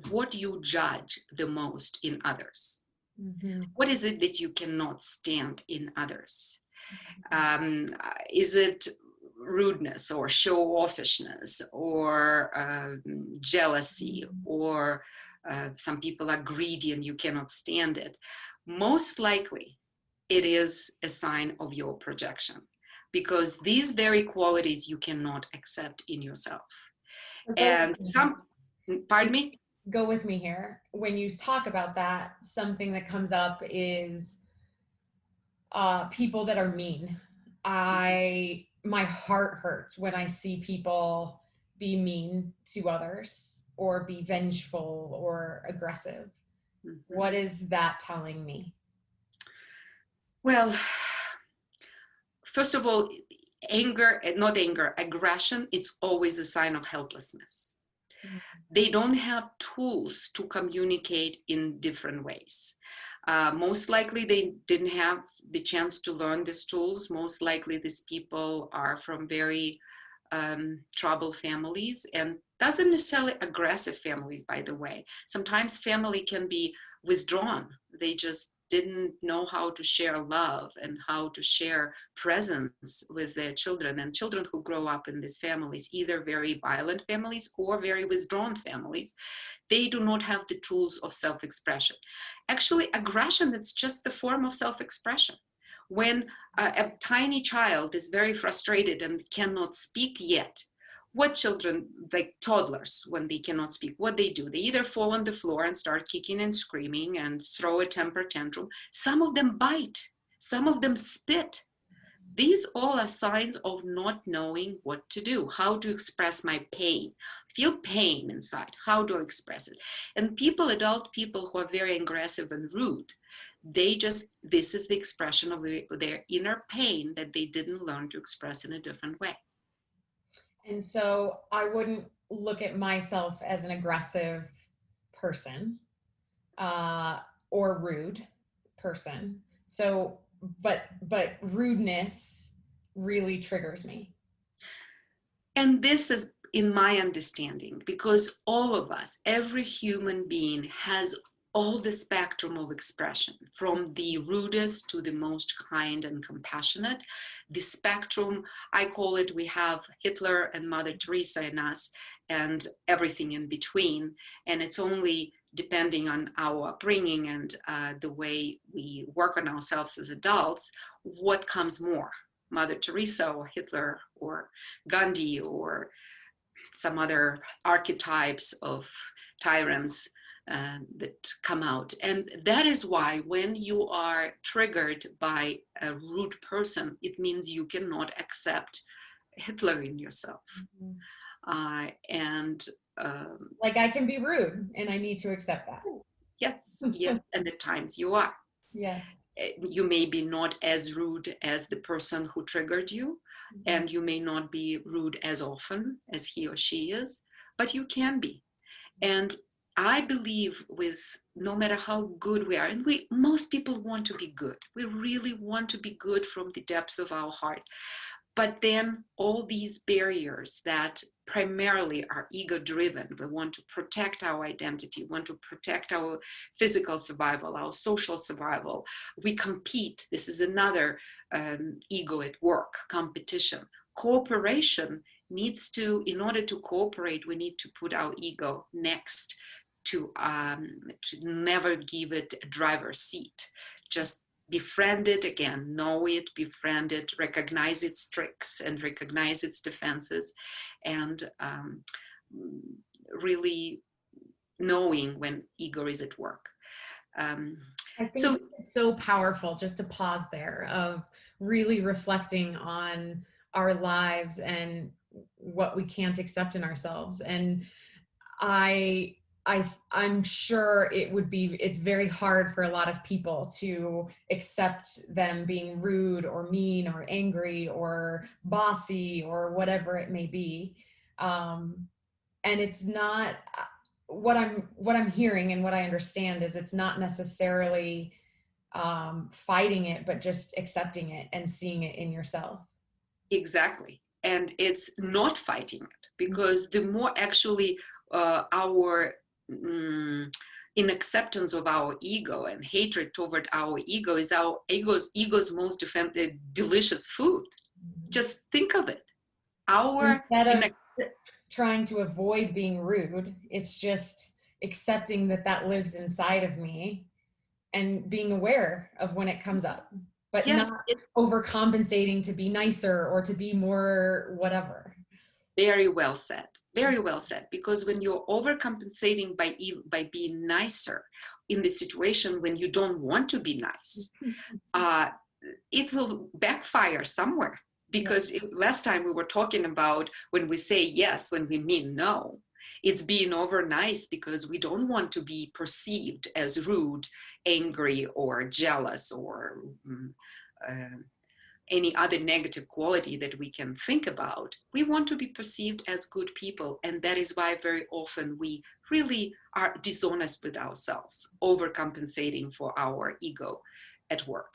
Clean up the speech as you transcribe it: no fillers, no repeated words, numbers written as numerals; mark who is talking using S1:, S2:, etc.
S1: what you judge the most in others.
S2: Mm-hmm.
S1: What is it that you cannot stand in others? Is it rudeness or show-offishness or jealousy, or some people are greedy and you cannot stand it? Most likely, it is a sign of your projection, because these very qualities you cannot accept in yourself. And pardon me?
S2: Go with me here. When you talk about that, something that comes up is people that are mean. My heart hurts when I see people be mean to others or be vengeful or aggressive.
S1: Mm-hmm.
S2: What is that telling me?
S1: Well, first of all, aggression, it's always a sign of helplessness. They don't have tools to communicate in different ways. Most likely they didn't have the chance to learn these tools. Most likely these people are from very troubled families, and doesn't necessarily aggressive families, by the way. Sometimes family can be withdrawn. They just didn't know how to share love and how to share presence with their children. And children who grow up in these families, either very violent families or very withdrawn families, they do not have the tools of self-expression. Actually, aggression, it's just the form of self-expression. When a tiny child is very frustrated and cannot speak yet, what children, like toddlers, when they cannot speak, what they do? They either fall on the floor and start kicking and screaming and throw a temper tantrum. Some of them bite. Some of them spit. These all are signs of not knowing what to do, how to express my pain. I feel pain inside. How do I express it? And people, adult people who are very aggressive and rude, this is the expression of their inner pain that they didn't learn to express in a different way.
S2: And so I wouldn't look at myself as an aggressive person or rude person. So, but rudeness really triggers me.
S1: And this is, in my understanding, because all of us, every human being has all the spectrum of expression, from the rudest to the most kind and compassionate. The spectrum, I call it, we have Hitler and Mother Teresa in us and everything in between. And it's only depending on our upbringing and the way we work on ourselves as adults, what comes more, Mother Teresa or Hitler or Gandhi or some other archetypes of tyrants that come out. And that is why when you are triggered by a rude person, it means you cannot accept Hitler in yourself.
S2: Like, I can be rude and I need to accept that.
S1: Yes, yes, and at times you are.
S2: Yeah.
S1: You may be not as rude as the person who triggered you, and you may not be rude as often as he or she is, but you can be. And I believe with no matter how good we are, and most people want to be good. We really want to be good from the depths of our heart. But then all these barriers that primarily are ego-driven, we want to protect our identity, want to protect our physical survival, our social survival. We compete. This is another ego at work, competition. Cooperation needs to, in order to cooperate, we need to put our ego next to never give it a driver's seat. Just befriend it again, know it, befriend it, recognize its tricks and recognize its defenses, and really knowing when ego is at work.
S2: I think it's so powerful just to pause there, of really reflecting on our lives and what we can't accept in ourselves. And I'm sure it's very hard for a lot of people to accept them being rude or mean or angry or bossy or whatever it may be. And it's not, what I'm hearing and what I understand is it's not necessarily fighting it, but just accepting it and seeing it in yourself.
S1: Exactly. And it's not fighting it, because the more actually our in acceptance of our ego, and hatred toward our ego is our ego's most delicious food. Just think of it. Our
S2: Instead
S1: in
S2: of
S1: a,
S2: trying to avoid being rude, it's just accepting that that lives inside of me and being aware of when it comes up, but
S1: yes,
S2: not
S1: it's
S2: overcompensating to be nicer or to be more whatever.
S1: very well said. Very well said. Because when you're overcompensating by being nicer in the situation when you don't want to be nice, it will backfire somewhere. Because last time we were talking about when we say yes, when we mean no, it's being over nice because we don't want to be perceived as rude, angry, or jealous, or any other negative quality that we can think about. We want to be perceived as good people. And that is why very often we really are dishonest with ourselves, overcompensating for our ego at work.